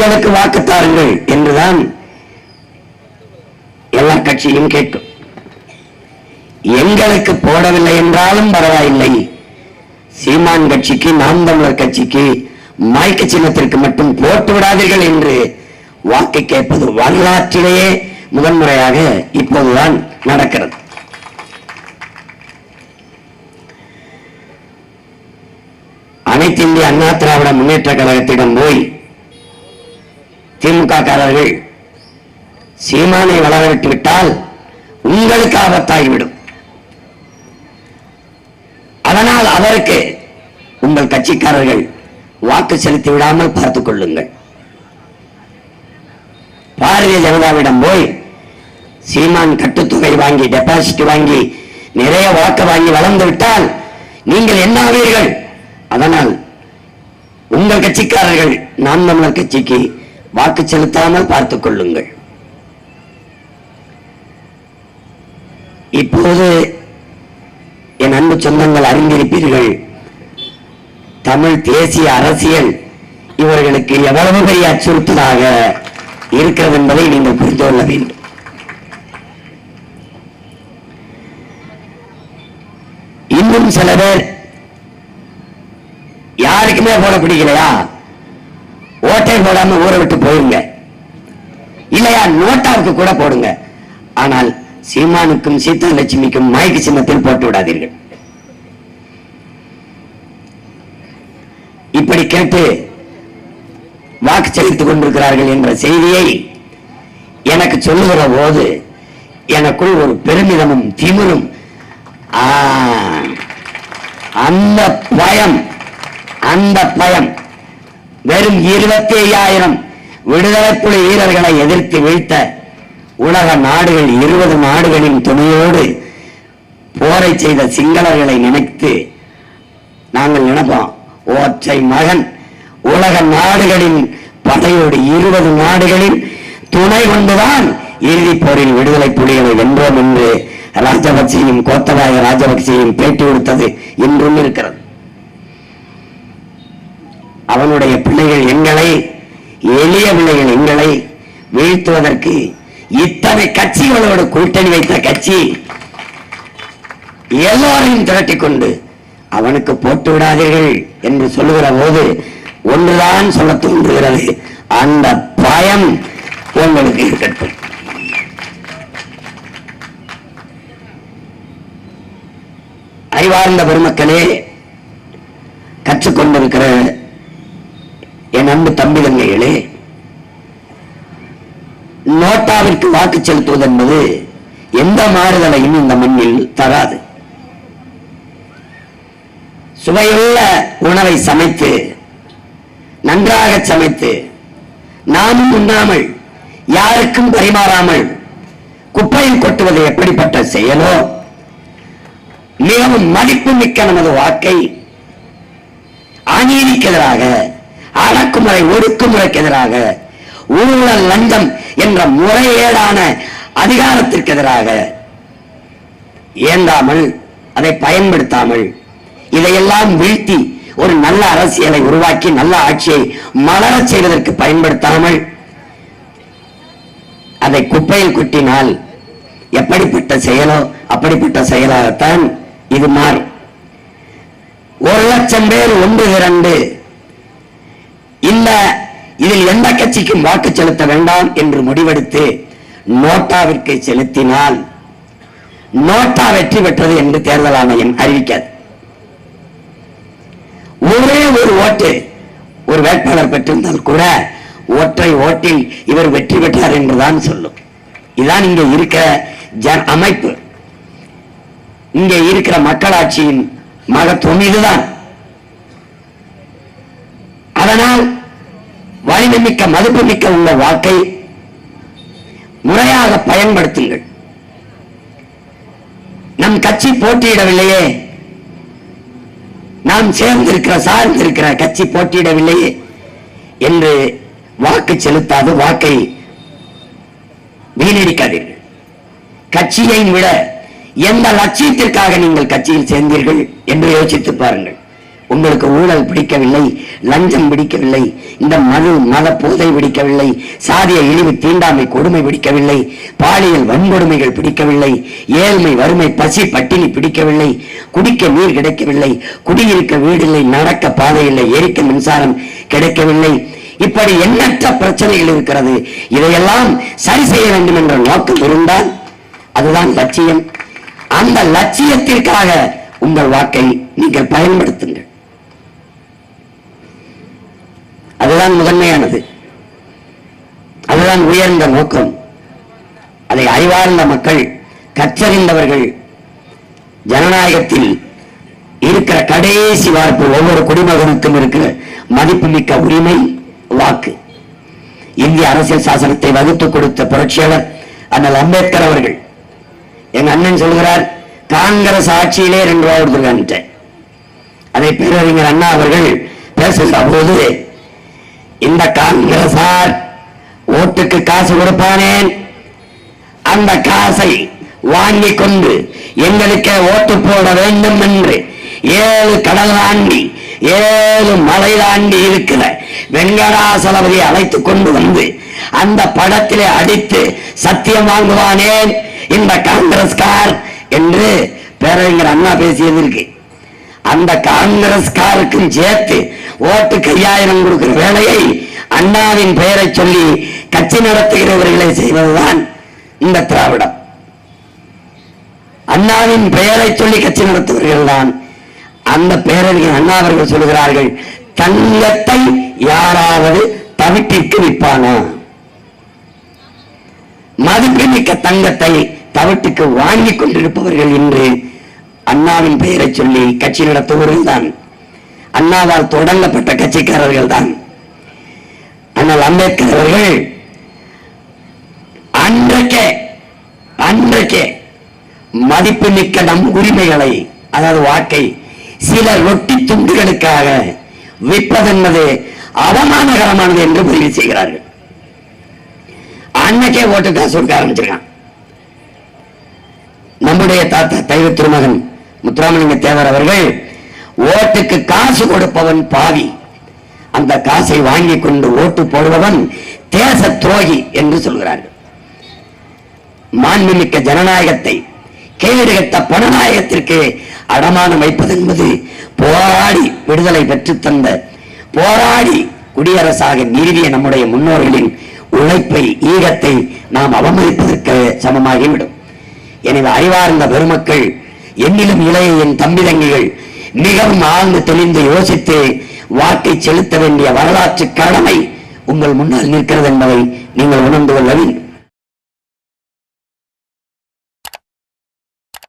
எங்களுக்கு வாக்குத்தாருங்கள் என்றுதான் எல்லா கட்சியும் கேட்கும். எங்களுக்கு போடவில்லை என்றாலும் பரவாயில்லை, சீமான் கட்சிக்கு, நாம் தமிழர் கட்சிக்கு, மைக்கு சின்னத்திற்கு மட்டும் போட்டு விடாதீர்கள் என்று வாக்கு கேட்பது வரலாற்றிலேயே முதன்முறையாக இப்போதுதான் நடக்கிறது. அனைத்து இந்திய அண்ணா திராவிட முன்னேற்ற கழகத்திடம் போய் திமுக காரர்கள் சீமானை வளரவிட்டு விட்டால் உங்களுக்கு ஆபத்தாகிவிடும், அதனால் அவருக்கு உங்கள் கட்சிக்காரர்கள் வாக்கு செலுத்தி விடாமல் பார்த்துக் கொள்ளுங்கள். பாரதிய ஜனதாவிடம் போய் சீமான் கட்டுத்தொகை வாங்கி, டெபாசிட் வாங்கி, நிறைய வாக்கு வாங்கி வளர்ந்து விட்டால் நீங்கள் என்ன ஆவீர்கள்? அதனால் உங்கள் கட்சிக்காரர்கள் நாம் தமிழர் கட்சிக்கு வாக்கு செலுத்தாமல் பார்த்துக் கொள்ளுங்கள். இப்போது என் அன்பு சொந்தங்கள் அறிந்திருப்பீர்கள், தமிழ் தேசிய அரசியல் இவர்களுக்கு எவ்வளவு பெரிய அச்சுறுத்தலாக இருக்கிறது என்பதை நீங்கள் புரிந்து கொள்ள வேண்டும். இன்னும் சில பேர் யாருக்குமே போட பிடிக்கலையா, ஓட்டை போடாம ஊரை விட்டு போயிருங்க, இல்லையா நோட்டாவுக்கு கூட போடுங்க, ஆனால் சீமானுக்கும் சீதாலட்சுமிக்கும் மைக்கு சின்னத்தில் போட்டு விடாதீர்கள். இப்படி கேட்டு வாக்கு செலுத்திக் கொண்டிருக்கிறார்கள் என்ற செய்தியை எனக்கு சொல்லுகிற போது எனக்குள் ஒரு பெருமிதமும் திமிரும், அந்த பயம் வெறும் 25,000 விடுதலை புலி வீரர்களை எதிர்த்து வீழ்த்த உலக நாடுகள் 20 நாடுகளின் துணையோடு போரை செய்த சிங்களர்களை நினைத்து நாங்கள் நினைப்போம், ஒற்றை மகன் உலக நாடுகளின் படையோடு 20 நாடுகளின் துணை கொண்டுதான் இறுதிப் போரில் விடுதலை புலிகளை வென்றோம் என்று ராஜபக்சேயும் கோத்தபாய ராஜபக்சேயும் பேட்டி கொடுத்தது இன்றும் இருக்கிறது. அவனுடைய பிள்ளைகள் எங்களை, எளிய பிள்ளைகள் எங்களை வீழ்த்துவதற்கு இத்தனை கட்சிகளோடு கூட்டணி வைத்த கட்சி எல்லோரையும் திரட்டிக் கொண்டு அவனுக்கு போட்டு விடாதீர்கள் என்று சொல்லுகிற போது ஒன்றுதான் சொல்ல தோன்றுகிறது, அந்த பயம் உங்களுக்கு இருக்கட்டும். அறிவார்ந்த பெருமக்களே, கற்றுக்கொண்டிருக்கிற என் அன்பு தம்பி தங்கைகளே, நோட்டாவிற்கு வாக்கு செலுத்துவது என்பது எந்த மாறுதலையும் இந்த மண்ணில் தராது. சுவையுள்ள உணவை சமைத்து, நன்றாக சமைத்து, நாமும் உண்ணாமல் யாருக்கும் பரிமாறாமல் குப்பையில் கொட்டுவது எப்படிப்பட்ட செயலோ, மிகவும் மதிப்பு மிக்க நமது வாக்கை அநீதிக்கு எதிராக, அடக்குமுறை ஒடுக்குமுறைக்கு எதிராக, ஊழல் லஞ்சம் என்ற முறையேடான அதிகாரத்திற்கு எதிராக ஏந்தாமல், அதை பயன்படுத்தாமல், இதையெல்லாம் வீழ்த்தி ஒரு நல்ல அரசியலை உருவாக்கி நல்ல ஆட்சியை மலரச் செய்வதற்கு பயன்படுத்தாமல் அதை குப்பையில் கொட்டினால் எப்படிப்பட்ட செயலோ அப்படிப்பட்ட செயலாகத்தான் இது மாறும். 1,00,000 பேர் ஒன்று திரண்டு இதில் எந்த கட்சிக்கும் வாக்கு செலுத்த வேண்டாம் என்று முடிவெடுத்து நோட்டாவிற்கு செலுத்தினால் நோட்டா வெற்றி பெற்றது என்று தேர்தல் ஆணையம் அறிவிக்காது. ஒரே ஒரு ஓட்டு ஒரு வேட்பாளர் பெற்றிருந்தால் கூட ஒற்றை ஓட்டில் இவர் வெற்றி பெற்றார் என்றுதான் சொல்லும். இதுதான் இங்க இருக்கிற அமைப்பு, இங்கே இருக்கிற மக்களாட்சியின் மகத்துவம் இதுதான். அதனால் வலிமை மிக்க மதிப்பு மிக்க உள்ள வாக்கை முறையாக பயன்படுத்துங்கள். நம் கட்சி போட்டியிடவில்லையே, நாம் சார்ந்திருக்கிற கட்சி போட்டியிடவில்லையே என்று வாக்கு செலுத்தாது வாக்கை வீணடிக்காதீர்கள். கட்சியை விட எந்த லட்சியத்திற்காக நீங்கள் கட்சியில் சேர்ந்தீர்கள் என்று யோசித்து பாருங்கள். உங்களுக்கு ஊழல் பிடிக்கவில்லை, லஞ்சம் பிடிக்கவில்லை, இந்த மத போதை பிடிக்கவில்லை, சாதிய இழிவு தீண்டாமை கொடுமை பிடிக்கவில்லை, பாலியல் வன்கொடுமைகள் பிடிக்கவில்லை, ஏழ்மை வறுமை பசி பட்டினி பிடிக்கவில்லை, குடிக்க நீர் கிடைக்கவில்லை, குடியிருக்க வீடில்லை, நடக்க பாதை இல்லை, எரிக்க மின்சாரம் கிடைக்கவில்லை, இப்படி எண்ணற்ற பிரச்சனைகள் இருக்கிறது. இதையெல்லாம் சரி செய்ய வேண்டும் என்ற நோக்கம் இருந்தால் அதுதான் லட்சியம். அந்த லட்சியத்திற்காக உங்கள் வாக்கை நீங்கள் பயன்படுத்துங்கள். அதுதான் முதன்மையானது, அதுதான் உயர்ந்த நோக்கம். அதை அறிவார்ந்த மக்கள், கற்றறிந்தவர்கள், ஜனநாயகத்தில் இருக்கிற கடைசி வாய்ப்பு ஒவ்வொரு குடிமகனுக்கும் இருக்கிற மதிப்புமிக்க உரிமை வாக்கு. இந்திய அரசியல் சாசனத்தை வகுத்து கொடுத்த புரட்சியாளர் அண்ணல் அம்பேத்கர் அவர்கள், எங்க அண்ணன் சொல்கிறார், காங்கிரஸ் ஆட்சியிலே 2 ரூபாய் கொடுத்துருக்கான்ட்டு. அதை பேரறிஞர் அண்ணா அவர்கள் பேசுகிற போது, இந்த காங்கிரசார் ஓட்டுக்கு காசு கொடுப்பானேன், அந்த காசை வாங்கி கொண்டு எங்களுக்கே ஓட்டு போட வேண்டும் என்று 7 கடல் தாண்டி 7 மலை தாண்டி இருக்கிற வெங்கடாசலபதியை அழைத்துக் கொண்டு வந்து அந்த படத்திலே அடித்து சத்தியம் வாங்குவானேன் இந்த காங்கிரஸ்கார் என்று பேரறிஞர் அண்ணா பேசியது இருக்கு. அந்த காங்கிரஸ்காருக்கும் சேர்த்து ஓட்டுக்கு 5000 கொடுக்கிற வேலையை அண்ணாவின் பெயரை சொல்லி கட்சி நடத்துகிறவர்களை செய்வதுதான் இந்த திராவிடம். அண்ணாவின் பெயரை சொல்லி கட்சி நடத்துவர்கள் தான். அந்த பேரறிஞர் அண்ணா அவர்கள் சொல்கிறார்கள், தங்கத்தை யாராவது தவிட்டிற்கு விற்பானா? மதிப்புமிக்க தங்கத்தை தவிட்டுக்கு வாங்கி கொண்டிருப்பவர்கள் இன்று அண்ணாவின் பெயரை சொல்லி கட்சி நடத்துபவர்கள் தான். அண்ணாவால் தொடங்கப்பட்ட கட்சிக்காரர்கள் தான். ஆனால் அம்பேத்கர் அவர்கள் அன்றைக்கே மதிப்புமிக்க நம் உரிமைகளை, அதாவது வாக்கை சில ரொட்டி துண்டுகளுக்காக விற்பதென்பது அவமானகரமானது என்று முடிவு செய்கிறார்கள். அன்னைக்கே ஓட்டு காசு கொடுக்க ஆரம்பிச்சிருக்கான். நம்முடைய தாத்தா தெய்வ திருமகன் முத்துராமலிங்க தேவர் அவர்கள், ஓட்டுக்கு காசு கொடுப்பவன் பாவி, அந்த காசை வாங்கி கொண்டு ஓட்டு போடுபவன் தேச துரோகி என்று சொல்கிறார்கள். மாண்புமிக்க ஜனநாயகத்தை கேடுகட்ட பணநாயகத்திற்கு அடமானம் வைப்பது என்பது போராடி விடுதலை பெற்று தந்த, போராடி குடியரசாக நிறுவிய நம்முடைய முன்னோர்களின் உழைப்பை, ஈகத்தை நாம் அவமதிப்பதற்கு சமமாகிவிடும். எனவே அறிவார்ந்த பெருமக்கள், என்னிலும் இளைய என் தம்பி தங்கிகள் மிகவும் ஆழ்ந்து தெளிந்து யோசித்து வாக்கை செலுத்த வேண்டிய வரலாற்று கடமை உங்கள் முன்னால் நிற்கிறது என்பதை நீங்கள் உணர்ந்து கொள்ள வேண்டும்.